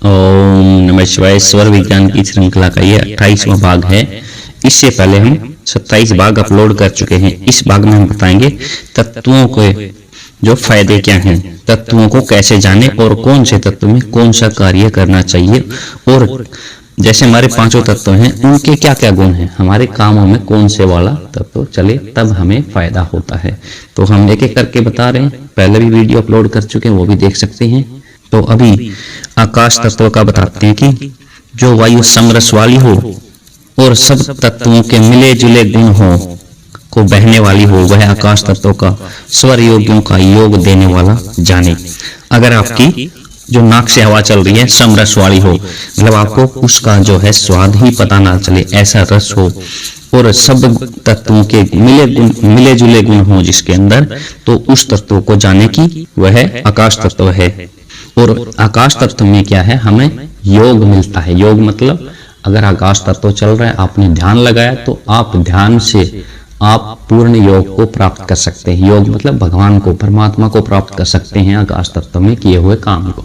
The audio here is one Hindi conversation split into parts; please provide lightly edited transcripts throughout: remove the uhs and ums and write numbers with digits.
ओम नमः शिवाय। स्वर विज्ञान की श्रृंखला का ये 28वां भाग है। इससे पहले हम 27 भाग अपलोड कर चुके हैं। इस भाग में हम बताएंगे तत्वों के जो फायदे क्या हैं, तत्वों को कैसे जाने और कौन से तत्व में कौन सा कार्य करना चाहिए, और जैसे हमारे पांचों तत्व हैं उनके क्या क्या गुण हैं, हमारे कामों में कौन से वाला तत्व चले तब हमें फायदा होता है। तो हम एक एक करके बता रहे हैं। पहले भी वीडियो अपलोड कर चुके हैं, वो भी देख सकते हैं। तो अभी आकाश तत्व का बताते हैं कि जो वायु समरस वाली हो और सब तत्वों के मिले जुले गुण हो को बहने वाली हो, वह आकाश तत्व का स्वर योगियों का योग देने वाला जाने। अगर आपकी जो नाक से हवा चल रही है समरस वाली हो, मतलब आपको उसका जो है स्वाद ही पता ना चले, ऐसा रस हो, और सब तत्वों के मिले जुले गुण हो जिसके अंदर, तो उस तत्व को जाने की वह आकाश तत्व है। और आकाश तत्व में क्या है, हमें योग मिलता है। योग मतलब अगर आकाश तत्व चल रहा है, आपने ध्यान लगाया, तो आप ध्यान से आप पूर्ण योग को प्राप्त कर सकते हैं। योग मतलब भगवान को, परमात्मा को प्राप्त कर सकते हैं आकाश तत्व में किए हुए काम को।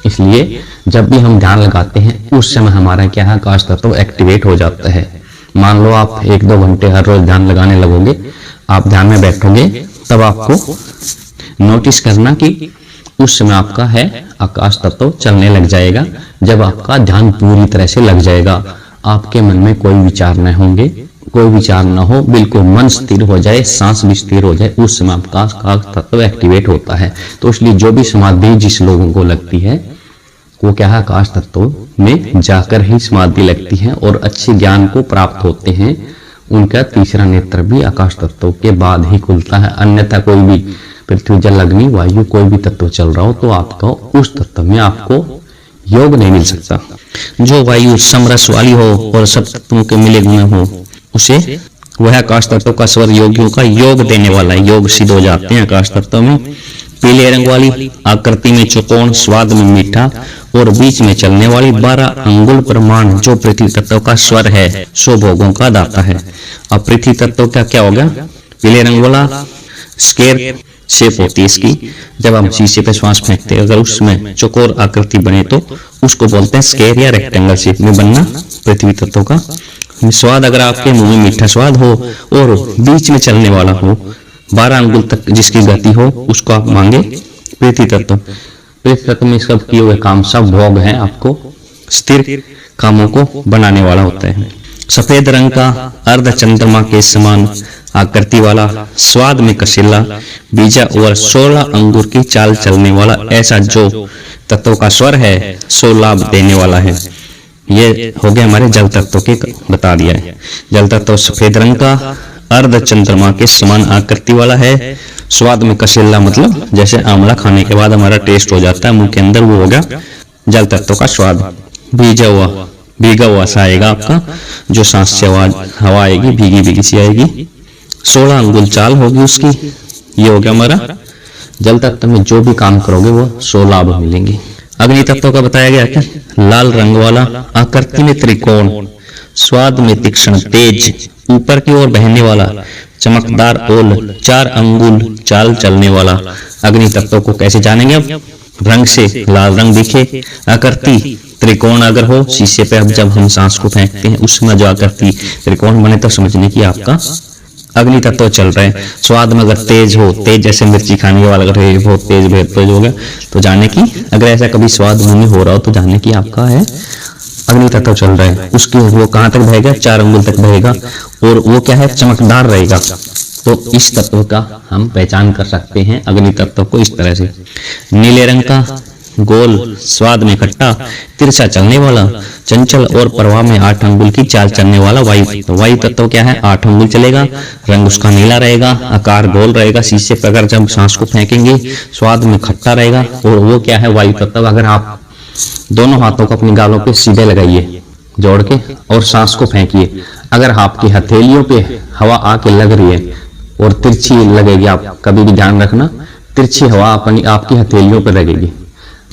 इसलिए जब भी हम ध्यान लगाते हैं उस समय हमारा क्या है, आकाश तत्व एक्टिवेट हो जाता है। मान लो आप 1-2 घंटे हर रोज ध्यान लगाने लगोगे, आप ध्यान में बैठोगे, तब आपको नोटिस करना कि उस समय आपका है आकाश तत्व चलने लग जाएगा। जब आपका ध्यान पूरी तरह से लग जाएगा, आपके मन में कोई विचार न होंगे, कोई विचार न हो, बिल्कुल मन स्थिर हो जाए, सांस भी स्थिर हो जाए, उस समय आपका आकाश तत्व एक्टिवेट होता है। तो इसलिए जो भी समाधि जिस लोगों को लगती है वो क्या है, आकाश तत्व में जाकर ही समाधि लगती है और अच्छे ज्ञान को प्राप्त होते हैं। उनका तीसरा नेत्र भी आकाश तत्व के बाद ही खुलता है। अन्यथा कोई भी पृथ्वी जल अग्नि वायु कोई भी तत्व चल रहा हो तो आपका उस तत्व में आपको योग नहीं मिल सकता। जो वायु समरस वाली हो और सब तत्वों के मिले गुण हो, उसे वह आकाश तत्व का स्वर योगियों का योग देने वाला है। योग सिद्ध हो जाते हैं आकाश तत्व में। पीले रंग वाली, आकृति में चौकोन, स्वाद में मीठा और बीच में चलने वाली 12 अंगुल प्रमाण जो पृथ्वी तत्व का स्वर है, सो भोगों का दाता है। अब पृथ्वी तत्व का क्या हो गया, पीले रंग वाला स्केर शेप होती है इसकी। जब हम शीशे पे श्वास फेंकते हैं, अगर उसमें चौकोर आकृति बने तो उसको बोलते हैं स्केर या रेक्टेंगल शेप में बनना पृथ्वी तत्व का। स्वाद, अगर आपके मुंह में मीठा स्वाद हो और बीच में चलने वाला हो, 12 अंगुल तक जिसकी गति हो, उसको आप मांगे पृथ्वी तत्व। पृथ्वी तत्व में सब किए हुए काम, सब भोग हैं, आपको स्थिर कामों को बनाने वाला होता है। सफेद रंग का, अर्ध चंद्रमा के समान आकृति वाला, स्वाद में कशीला, बीजा और 16 अंगूर की चाल चलने वाला, ऐसा जो तत्व का स्वर है सो लाभ देने वाला है। ये हो गए हमारे जल तत्व के बता दिया है। जल तत्व सफेद रंग का, अर्ध चंद्रमा के समान आकृति वाला है, स्वाद में कशीला, मतलब जैसे आंवला खाने के बाद हमारा टेस्ट हो जाता है मुंह के अंदर, वो हो गया जल तत्व का स्वाद। भीगा हुआ सा आएगा आपका, जो सांस से हवा आएगी भीगी भीगी सी आएगी। 16 अंगुल चाल होगी उसकी। ये हो गया हमारा जल तत्व में जो भी काम करोगे वो 100 लाभ मिलेंगे। अग्नि तत्व का बताया गया कि लाल रंग वाला, आकृति में त्रिकोण, स्वाद में तीक्ष्ण तेज, ऊपर की ओर बहने वाला, चमकदार ओल, 4 अंगुल चाल चलने वाला। अग्नि तत्व को कैसे जानेंगे, अब रंग से लाल रंग दिखे, आकृति त्रिकोण अगर हो शीशे पे, अब जब हम सांस को फेंकते हैं उसमें जो आकृति त्रिकोण बने तो समझने की आपका अग्नि तत्व चल रहे हैं। स्वाद में अगर तेज हो, तेज जैसे मिर्ची खाने वाला अगर बहुत तेज हो गया तो जाने की, अगर ऐसा कभी स्वाद मुंह में हो रहा हो तो जाने की आपका है अग्नि तत्व चल रहा है। उसकी वो कहाँ तक बहेगा, 4 अंगुल तक बहेगा, और वो क्या है, चमकदार रहेगा। तो इस तत्व का हम पहचान कर सकते हैं अग्नि तत्व को इस तरह से। नीले रंग का, गोल, स्वाद में खट्टा, तिरछा चलने वाला, चंचल और प्रवाह में 8 अंगुल की चाल चलने वाला वायु तत्व। वायु तत्व क्या है, 8 अंगुल चलेगा, रंग उसका नीला रहेगा, आकार गोल रहेगा, शीशे पर अगर जब सांस को फेंकेंगे स्वाद में खट्टा रहेगा, और वो क्या है वायु तत्व। अगर आप दोनों हाथों को अपनी गालों पे सीधे लगाइए जोड़ के और सांस को फेंकिए, अगर आपकी हथेलियों पे हवा आके लग रही है और तिरछी लगेगी, आप कभी भी ध्यान रखना, तिरछी हवा अपनी आपकी हथेलियों पे लगेगी।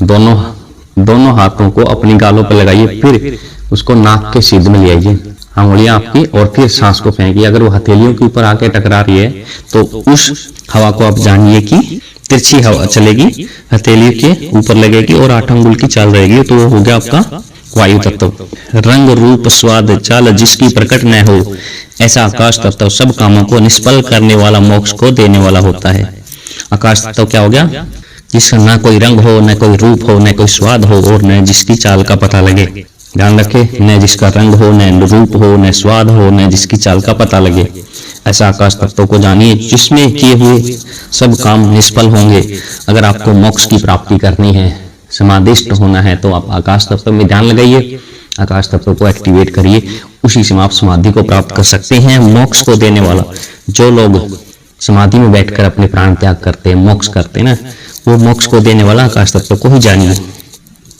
दोनों हाथों को अपनी गालों पर लगाइए, फिर उसको नाक के सीध में ले आइए अंगुलियां आपकी, और फिर सांस को फेंकिए। अगर वो हथेलियों के ऊपर आके टकरा रही है तो उस हवा को आप जानिए कि तिरछी हवा चलेगी, हथेली के ऊपर लगेगी और 8 अंगुल की चाल रहेगी, तो वो हो गया आपका वायु तत्व। रंग रूप स्वाद चाल जिसकी प्रकट न हो, ऐसा आकाश तत्व सब कामों को निष्फल करने वाला, मोक्ष को देने वाला होता है। आकाश तत्व क्या हो गया? जिसका ना कोई रंग हो, न कोई रूप हो, न कोई स्वाद हो, और न जिसकी चाल का पता लगे। ध्यान रखें, न जिसका रंग हो, न रूप हो, न स्वाद हो, न जिसकी चाल का पता लगे, ऐसा आकाश तत्व को जानिए जिसमें किए हुए सब काम निष्फल होंगे। अगर आपको मोक्ष की प्राप्ति करनी है, समाधिष्ट होना है, तो आप आकाश तत्व में ध्यान लगाइए, आकाश तत्व को एक्टिवेट करिए, उसी से आप समाधि को प्राप्त कर सकते हैं। मोक्ष को देने वाला, जो लोग समाधि में बैठकर अपने प्राण त्याग करते हैं, मोक्ष करते हैं ना, वो मोक्ष को देने वाला आकाश तत्व को ही जानिए।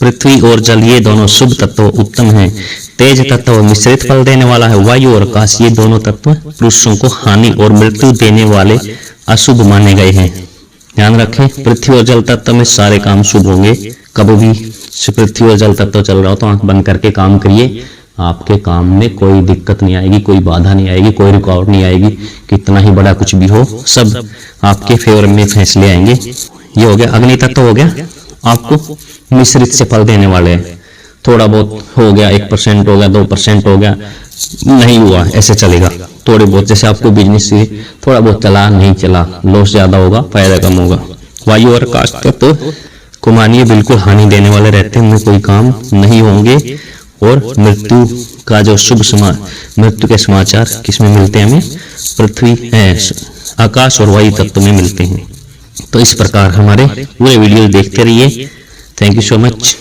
पृथ्वी और जल ये दोनों शुभ तत्व उत्तम हैं। तेज तत्व मिश्रित फल देने वाला है। वायु और आकाश ये दोनों तत्व पुरुषों को हानि और मृत्यु देने वाले अशुभ माने गए हैं। ध्यान रखें, पृथ्वी और जल तत्व में सारे काम शुभ होंगे। कभी भी पृथ्वी और जल तत्व चल रहा हो तो आंख बंद करके काम करिए, आपके काम में कोई दिक्कत नहीं आएगी, कोई बाधा नहीं आएगी, कोई रुकावट नहीं आएगी। कितना ही बड़ा कुछ भी हो, सब आपके फेवर में फैसले आएंगे। ये हो गया अग्नि तत्व, हो गया आपको मिश्रित से फल देने वाले हैं। थोड़ा बहुत हो गया, 1% हो गया, 2% हो गया, नहीं हुआ, ऐसे चलेगा। थोड़े बहुत, जैसे आपको बिजनेस से थोड़ा बहुत चला, नहीं चला, लॉस ज्यादा होगा, फायदा कम होगा। वायु और आकाश तत्व को मानिए बिल्कुल हानि देने वाले रहते हैं, उनमें कोई काम नहीं होंगे। और मृत्यु का जो शुभ मृत्यु के समाचार किसमें मिलते हैं हमें? पृथ्वी आकाश और वायु तत्व में मिलते हैं। तो इस प्रकार हमारे पूरे वीडियो देखते रहिए। Thank you so much.